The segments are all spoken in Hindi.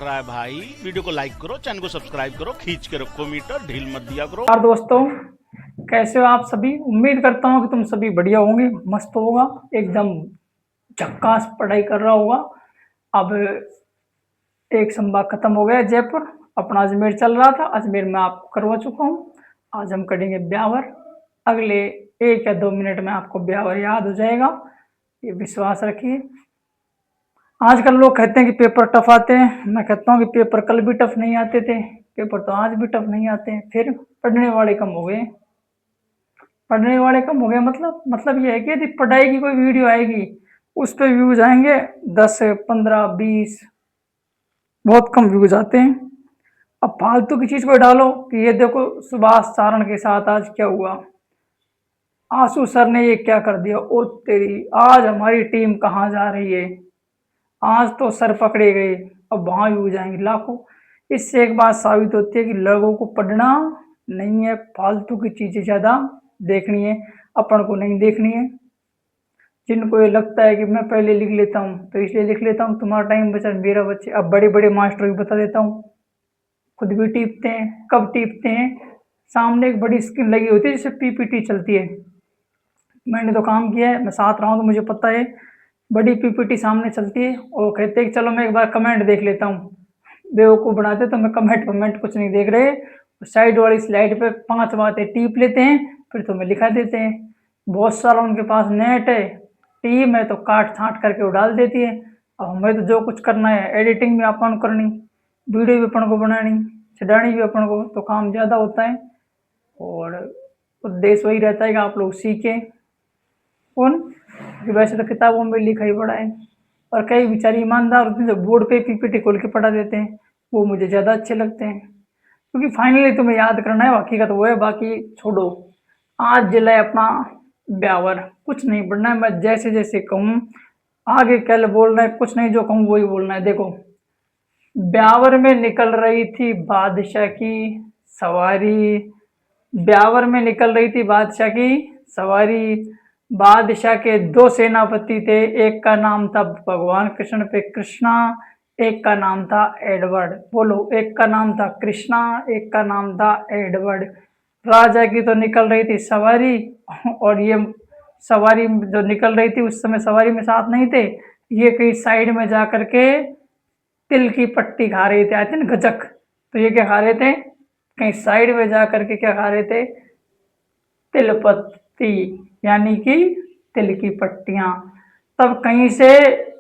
रहा है भाई, वीडियो को लाइक करो, चैनल को सब्सक्राइब करो, खींच के रखो मीटर, ढील मत दिया करो। यार दोस्तों, कैसे हो आप सभी। उम्मीद करता हूँ कि तुम सभी बढ़िया होंगे, मस्त होगा, एकदम झक्कास पढ़ाई कर रहा होगा। अब एक संभाग खत्म हो गया, जयपुर अपना अजमेर चल रहा था, अजमेर में आपको करवा चुका हूँ। आज हम करेंगे ब्यावर। अगले 1 या 2 मिनट में आपको ब्यावर याद हो जाएगा, ये विश्वास रखिए। आजकल लोग कहते हैं कि पेपर टफ आते हैं, मैं कहता हूँ कि पेपर कल भी टफ नहीं आते थे, पेपर तो आज भी टफ नहीं आते हैं। फिर पढ़ने वाले कम हो गए, पढ़ने वाले कम हो गए। मतलब ये है कि यदि पढ़ाई की कोई वीडियो आएगी, उस पर व्यूज आएंगे 10, 15, 20, बहुत कम व्यूज आते हैं। अब फालतू की चीज को डालो कि ये देखो सुभाष सारण के साथ आज क्या हुआ, आंसू सर ने ये क्या कर दिया, ओ तेरी आज हमारी टीम कहाँ जा रही है, आज तो सर पकड़े गए। अब वहां व्यूज आएंगे लाखों। इससे एक बात साबित होती है कि लोगों को पढ़ना नहीं है, फालतू की चीजें ज्यादा देखनी है, अपन को नहीं देखनी है। जिनको ये लगता है कि मैं पहले लिख लेता हूँ तो इसलिए लिख लेता हूँ, तुम्हारा टाइम बचा मेरा बच्चे। अब बड़े बड़े मास्टर भी बता देता हूँ, खुद भी टीपते हैं। कब टीपते हैं, सामने एक बड़ी स्क्रीन लगी होती है जिससे पीपीटी चलती है। मैंने तो काम किया है, मैं साथ रहा हूँ तो मुझे पता है। बड़ी पीपीटी सामने चलती है और कहते हैं कि चलो मैं एक बार कमेंट देख लेता हूँ। बेवकूफ़ बनाते तो मैं कमेंट वमेंट कुछ नहीं देख रहे, साइड वाली स्लाइड पे 5 बातें टीप लेते हैं, फिर तुम्हें लिखा देते हैं। बहुत सारा उनके पास नेट है, टीम है, तो काट छाँट करके वो डाल देती है। अब हमें तो जो कुछ करना है, एडिटिंग भी अपन को करनी, वीडियो भी अपन को बनानी, छड़ानी भी अपन को, तो काम ज़्यादा होता है। और उद्देश्य वही रहता है कि आप लोग सीखें। कौन कि वैसे तो किताबों में लिखा ही पड़ा है, और कई बेचारे ईमानदार होते हैं जो बोर्ड पे पीपीटी खोल के पढ़ा देते हैं, वो मुझे ज़्यादा अच्छे लगते हैं। क्योंकि फाइनली तुम्हें याद करना है, हकीकत वो है, बाकी छोड़ो। आज जिला है अपना ब्यावर, कुछ नहीं पढ़ना है, मैं जैसे जैसे कहूँ आगे कल बोलना है, कुछ नहीं जो कहूँ वही बोलना है। देखो, ब्यावर में निकल रही थी बादशाह की सवारी, ब्यावर में निकल रही थी बादशाह की सवारी। बादशाह के 2 सेनापति थे, एक का नाम था भगवान कृष्ण पे कृष्णा, एक का नाम था एडवर्ड। बोलो, एक का नाम था कृष्णा, एक का नाम था एडवर्ड। राजा की तो निकल रही थी सवारी, और ये सवारी जो निकल रही थी उस समय सवारी में साथ नहीं थे, ये कहीं साइड में जा करके तिल की पट्टी खा रहे थे, आते ना गजक, तो ये क्या खा रहे थे, कहीं साइड में जा करके क्या खा रहे थे, तिल पत्ती, यानी कि तिल की पट्टियां। तब कहीं से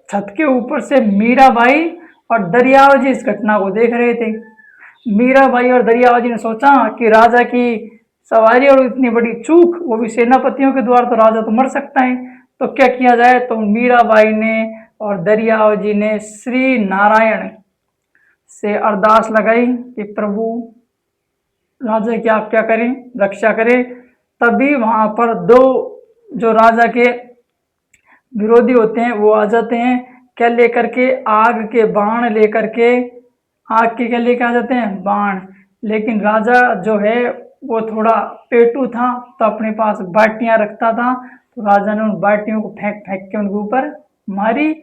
छत के ऊपर से मीराबाई और दरियाव जी इस घटना को देख रहे थे। मीराबाई और दरियाव जी ने सोचा कि राजा की सवारी और इतनी बड़ी चूक, वो भी सेनापतियों के द्वारा, तो राजा तो मर सकता है, तो क्या किया जाए। तो मीराबाई ने और दरियाव जी ने श्री नारायण से अरदास लगाई कि प्रभु राजा की आप क्या करें, रक्षा करें। तभी वहां पर दो जो राजा के विरोधी होते हैं वो आ जाते हैं, क्या लेकर के, आग के बाण लेकर के, आग के क्या लेकर आ जाते हैं, बाण। लेकिन राजा जो है वो थोड़ा पेटू था, तो अपने पास बाटियां रखता था, तो राजा ने उन बाटियों को फेंक फेंक के उनके ऊपर मारी,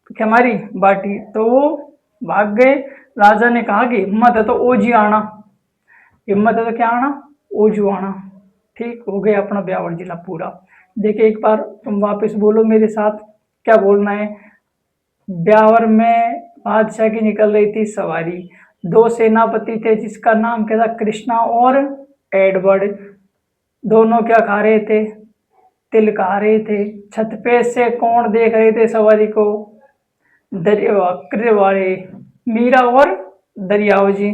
क्या मारी, बाटी, तो वो भाग गए। राजा ने कहा कि हिम्मत है तो ओजी आना, हिम्मत है तो क्या आना, ओजू आना। ठीक हो गया अपना ब्यावर जिला पूरा। देखिए एक बार तुम वापस बोलो मेरे साथ, क्या बोलना है। ब्यावर में बादशाह की निकल रही थी सवारी, 2 सेनापति थे जिसका नाम क्या था, कृष्णा और एडवर्ड। दोनों क्या खा रहे थे, तिल खा रहे थे। छत पे से कौन देख रहे थे सवारी को, दरिया वाले मीरा और दरियाव जी।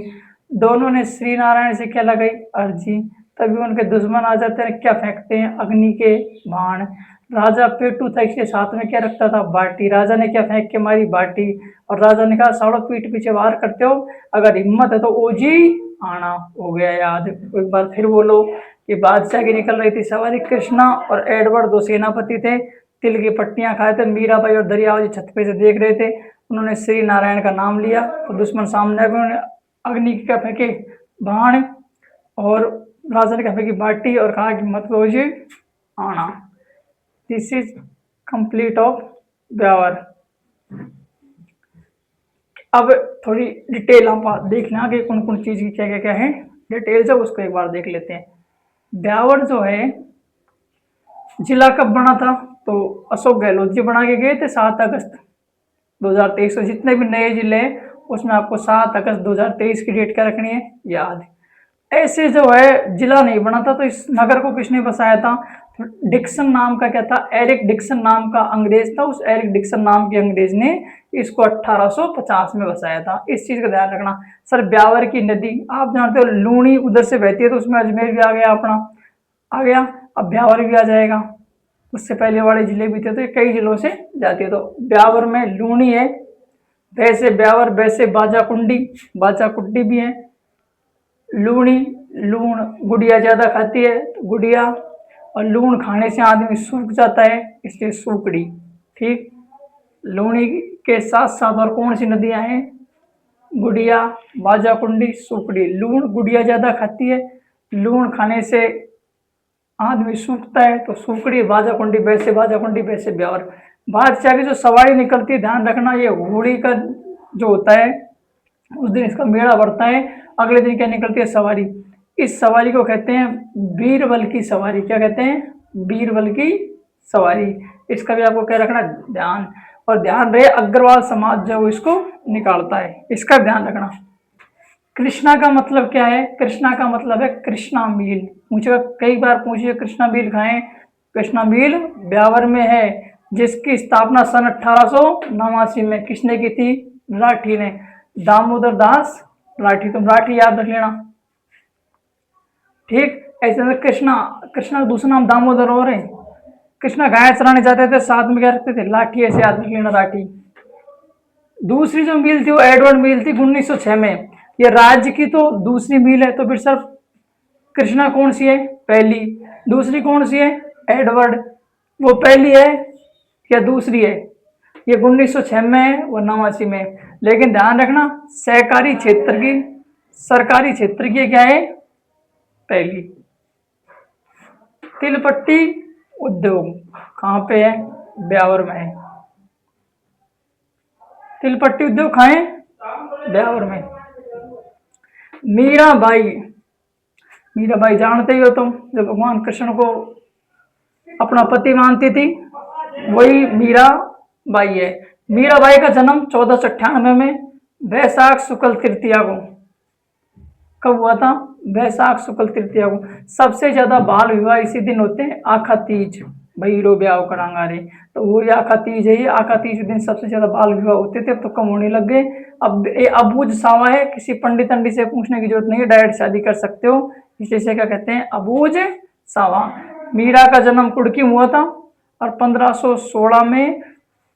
दोनों ने श्री नारायण से क्या लगाई, अर्जी। तभी उनके दुश्मन आ जाते हैं, क्या फेंकते हैं, अग्नि के बाण। राजा पेटू था, इसके साथ में क्या रखता था, बाटी। राजा ने क्या फेंक के मारी, बाटी। और राजा ने कहा साड़ो पीठ पीछे वार करते हो, अगर हिम्मत है तो ओजी आना। हो गया याद। एक बार फिर बोलो कि बादशाह की निकल रही थी सवारी, कृष्णा और एडवर्ड 2 सेनापति थे, तिल की पट्टियां खाए थे। मीराबाई और दरियाव जी छत पे से देख रहे थे, उन्होंने श्री नारायण का नाम लिया तो दुश्मन सामने आ गए, उन्होंने अग्नि की क्या फेंके, बाण, और राजा ने क्या फेंकी, बाटी, और कहा कि मत रोजे आना। This is complete of Beawar. अब थोड़ी डिटेल आप देखना कि कौन कौन चीज की क्या क्या है डिटेल से, उसको एक बार देख लेते हैं। ब्यावर जो है जिला कब बना था, तो अशोक गहलोत जी बना के गए थे 7 अगस्त 2023 को। जितने भी नए जिले हैं उसमें आपको 7 अगस्त 2023 की डेट क्या रखनी है, याद। ऐसे जो है जिला नहीं बना था, तो इस नगर को किसने बसाया था, तो डिक्सन नाम का क्या था, एरिक डिक्सन नाम का अंग्रेज था। उस एरिक डिक्सन नाम के अंग्रेज ने इसको 1850 में बसाया था। इस चीज का ध्यान रखना। सर ब्यावर की नदी आप जानते हो लूणी उधर से बहती है, तो उसमें अजमेर भी आ गया अपना, आ गया। अब ब्यावर भी आ जाएगा, उससे पहले वाले जिले भी थे, तो ये कई जिलों से जाती है। तो ब्यावर में लूणी है, वैसे ब्यावर, वैसे बाजाकुंडी, बाजाकुंडी भी है। लूणी, लूण गुड़िया ज्यादा खाती है तो गुड़िया, और लूण खाने से आदमी सूख जाता है इसलिए सूकड़ी। ठीक, लूणी के साथ साथ और कौन सी नदियां हैं, गुड़िया, बाजाकुंडी, सूकड़ी। लूण गुड़िया ज्यादा खाती है, लूण खाने से आदमी सूखता है तो सूकड़ी, बाजाकुंडी, वैसे बाजाकुंडी, वैसे ब्यावर। बाहर से आगे जो सवारी निकलती है ध्यान रखना, ये होली का जो होता है उस दिन इसका मेला बढ़ता है, अगले दिन क्या निकलती है, सवारी। इस सवारी को कहते हैं बीरबल की सवारी। क्या कहते हैं, बीरबल की सवारी। इसका भी आपको क्या रखना, ध्यान। और ध्यान रहे अग्रवाल समाज जो इसको निकालता है, इसका ध्यान रखना। कृष्णा का मतलब क्या है, कृष्णा का मतलब है कृष्णा मील। मुझे कई बार पूछिए कृष्णा मील खाएं, कृष्णा मील ब्यावर में है, जिसकी स्थापना सन 1889 में किसने की थी, राठी ने, दामोदर दास राठी। तुम राठी याद रख लेना। ठीक, ऐसे में कृष्णा, कृष्णा का दूसरा नाम दामोदर और है। कृष्णा गाय चराने जाते थे, साथ में क्या रखते थे, लाठी। ऐसे याद रख लेना, राठी। दूसरी जो मील थी वो एडवर्ड मील थी 1906 में। ये राज्य की तो दूसरी मील है, तो फिर सर कृष्णा कौन सी है, पहली। दूसरी कौन सी है, एडवर्ड, वो पहली है या दूसरी है, ये 1906 में है, वो 89 में। लेकिन ध्यान रखना सहकारी क्षेत्र की, सरकारी क्षेत्र की क्या है, पहली। तिलपट्टी उद्योग कहाँ पे है, ब्यावर में है। तिलपट्टी उद्योग कहाँ है, ब्यावर में। मीराबाई, मीराबाई जानते ही हो तुम, जो भगवान कृष्ण को अपना पति मानती थी, वही मीराबाई है। मीराबाई का जन्म 1498 में वैशाख शुक्ल तृतीया को, कब हुआ था, वैशाख शुक्ल तृतीया को। सबसे ज्यादा बाल विवाह इसी दिन होते हैं, आखा तीज, भाई रो ब्याह करांगा रे, तो वो आखा तीज है। ये आखा तीज के दिन सबसे ज्यादा बाल विवाह होते थे, अब तो कम होने लग गए। अब ये अबूझ सावा है, किसी पंडित अंडित से पूछने की जरूरत नहीं है, डायरेक्ट शादी कर सकते हो, इसलिए से क्या कहते हैं, अबूझ सावा। मीरा का जन्म कुड़की में हुआ था, और 1516 में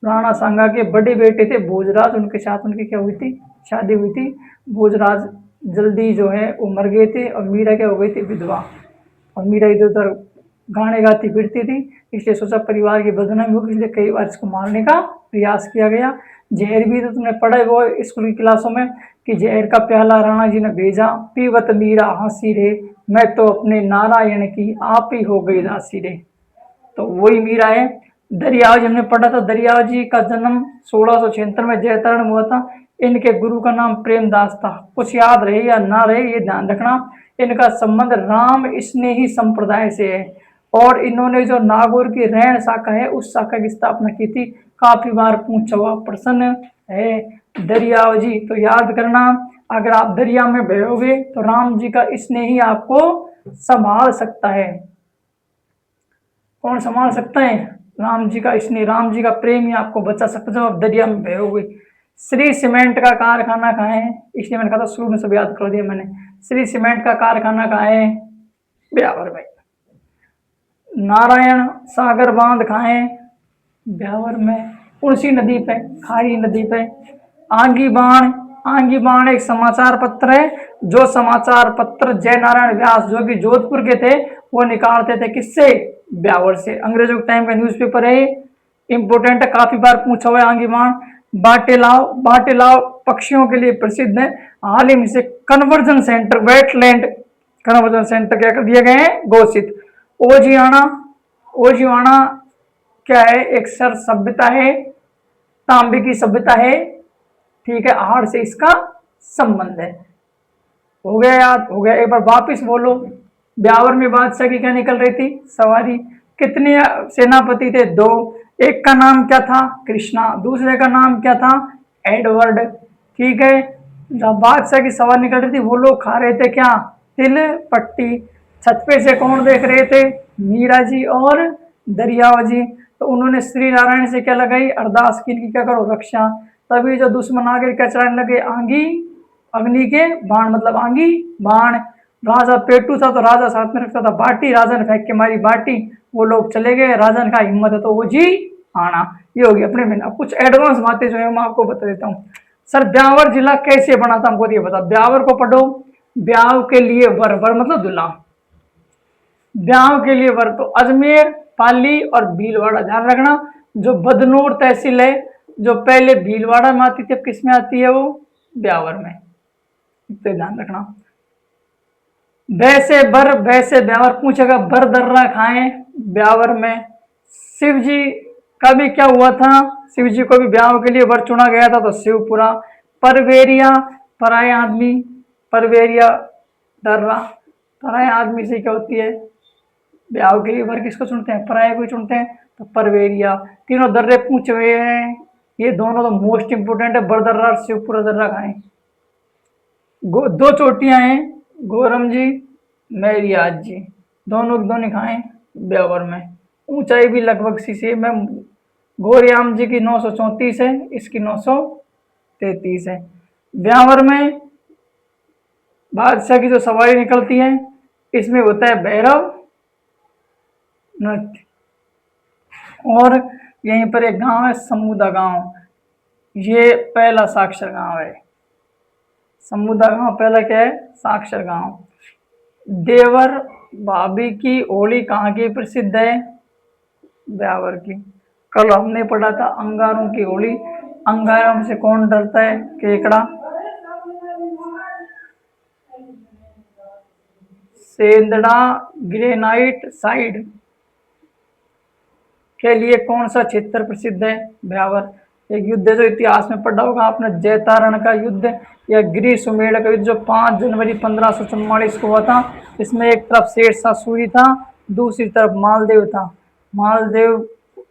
राणा सांगा के बड़े बेटे थे भोजराज, उनके साथ उनकी क्या हुई थी, शादी हुई थी। भोजराज जल्दी जो है वो मर गए थे, और मीरा क्या हो गई थी, विधवा। और मीरा इधर उधर गाने गाती फिरती थी, इसलिए सोचा परिवार की बदनामी होगी, इसलिए कई बार इसको मारने का प्रयास किया गया। जहर भी तो तुमने पढ़ा है वो स्कूल की क्लासों में, कि जहर का प्याला राणा जी ने भेजा, पीवत मीरा हंसी रे, मैं तो अपने नारायण की आप ही हो गई दासी रे। तो वही मीरा है। दरियाव जी हमने पढ़ा था, दरियाव जी का जन्म 1676 में जयतारण में हुआ था। इनके गुरु का नाम प्रेमदास था। कुछ याद रहे या ना रहे ये ध्यान रखना। इनका संबंध राम स्नेही संप्रदाय से है, और इन्होंने जो नागौर की रैण शाखा है उस शाखा की स्थापना की थी। काफी बार पूछा हुआ प्रश्न है दरियाव जी, तो याद करना। अगर आप दरिया में बहोगे तो राम जी का स्नेही आपको संभाल सकता है। कौन संभाल सकता है, राम जी का स्नेह, राम जी का प्रेम ही आपको बचा सकता है जब आप दरिया में बहोगे। श्री सीमेंट का कारखाना कहाँ है, इसलिए मैंने कहा था शुरू में सब याद कर दिया मैंने। श्री सीमेंट का कारखाना कहाँ है, ब्यावर में। नारायण सागर बांध कहाँ है, ब्यावर में, उसी नदी पे, खारी नदी पे। आंगी बाण, आंगी बाण एक समाचार पत्र है, जो समाचार पत्र जय नारायण व्यास जो कि जोधपुर के थे वो निकालते थे, किससे, ब्यावर से। अंग्रेजों के टाइम का न्यूज़पेपर है, इंपोर्टेंट है, काफी बार पूछा हुआ है आंगी बाण। बाटेलाव, बाटेलाव पक्षियों के लिए प्रसिद्ध है। हाल ही में से conversion centre, wetland conversion centre क्या कर दिए गए हैं, घोषित। ओजियाना, ओजियाना क्या है, एक सर सभ्यता है, तांबे की सभ्यता है, ठीक है, आहार से इसका संबंध है। हो गया याद? हो गया। एक बार वापिस बोलो। ब्यावर में बादशाह की क्या निकल रही थी? सवारी। कितने सेनापति थे? 2। एक का नाम क्या था? कृष्णा। दूसरे का नाम क्या था? एडवर्ड। ठीक है, जब बादशाह की सवारी निकल रही थी वो लोग खा रहे थे क्या? तिल पट्टी। छत पे से कौन देख रहे थे? मीरा जी और दरियावा जी। तो उन्होंने श्री नारायण से क्या लगाई? अरदास की क्या करो? रक्षा। तभी जो दुश्मन आगे क्या चलाने लगे? आंगी अग्नि के बाण, मतलब आंगी बाण। राजा पेटू था तो राजा साथ में रखता था बाटी, राजा ने फेंक के मारी बाटी, वो लोग चले गए। राजा ने कहा हिम्मत है तो वो जी आना। ये होगी अपने में। अब कुछ एडवांस बातें जो है मैं आपको बता देता हूँ। सर ब्यावर जिला कैसे बना था? हमको ये बता। ब्यावर को पढ़ो। ब्याव के लिए वर, वर मतलब दूल्हा। ब्याव के लिए वर तो अजमेर, पाली और भीलवाड़ा। ध्यान रखना, जो बदनूर तहसील है जो पहले भीलवाड़ा में आती थी, अब किस में आती है? वो ब्यावर में। तो ध्यान रखना। वैसे बर वैसे ब्यावर पूछेगा, बर दर्रा खाएं ब्यावर में। शिव जी का भी क्या हुआ था? शिव जी को भी ब्याह के लिए वर चुना गया था, तो शिवपुरा। परवेरिया पराया आदमी, परवेरिया दर्रा। पराया आदमी से क्या होती है? ब्याह के लिए वर किसको चुनते हैं? पराया को चुनते हैं, तो परवेरिया। तीनों दर्रे पूछे हुए हैं, ये दोनों तो मोस्ट इंपोर्टेंट है, बर दर्रा और शिवपुरा दर्रा खाएं। 2 चोटियां हैं, गोरम जी मैरियाज जी, दोनों की दोनों खाएं ब्यावर में। ऊंचाई भी लगभग सी सेम है। गोरयाम जी की 934 है, इसकी 933 है। ब्यावर में बादशाह की जो सवारी निकलती है इसमें होता है भैरव नृत्य। और यहीं पर एक गांव है समूदा गांव, ये पहला साक्षर गांव है। समूदा गांव पहला क्या है? साक्षर गांव। देवर भाभी की होली कहाँ की प्रसिद्ध है? ब्यावर की। कल हमने पढ़ा था अंगारों की होली। अंगारों से कौन डरता है? केकड़ा। सेंदड़ा ग्रेनाइट साइड के लिए कौन सा क्षेत्र प्रसिद्ध है? ब्यावर। एक युद्ध है जो इतिहास में पढ़ा होगा आपने, जैतारण का युद्ध या गिरिसुमेड़ का युद्ध, जो 5 जनवरी 1544 को हुआ था। इसमें एक तरफ शेरशाह सूरी था, दूसरी तरफ मालदेव था। मालदेव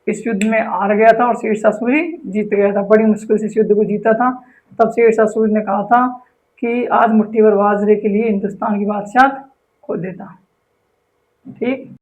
इस युद्ध में हार गया था और शेरशाह सूरी जीत गया था। बड़ी मुश्किल से इस युद्ध को जीता था। तब शेरशाह सूरी ने कहा था कि आज मुट्ठी भर बाजरे के लिए हिंदुस्तान की बादशाह खो देता। ठीक।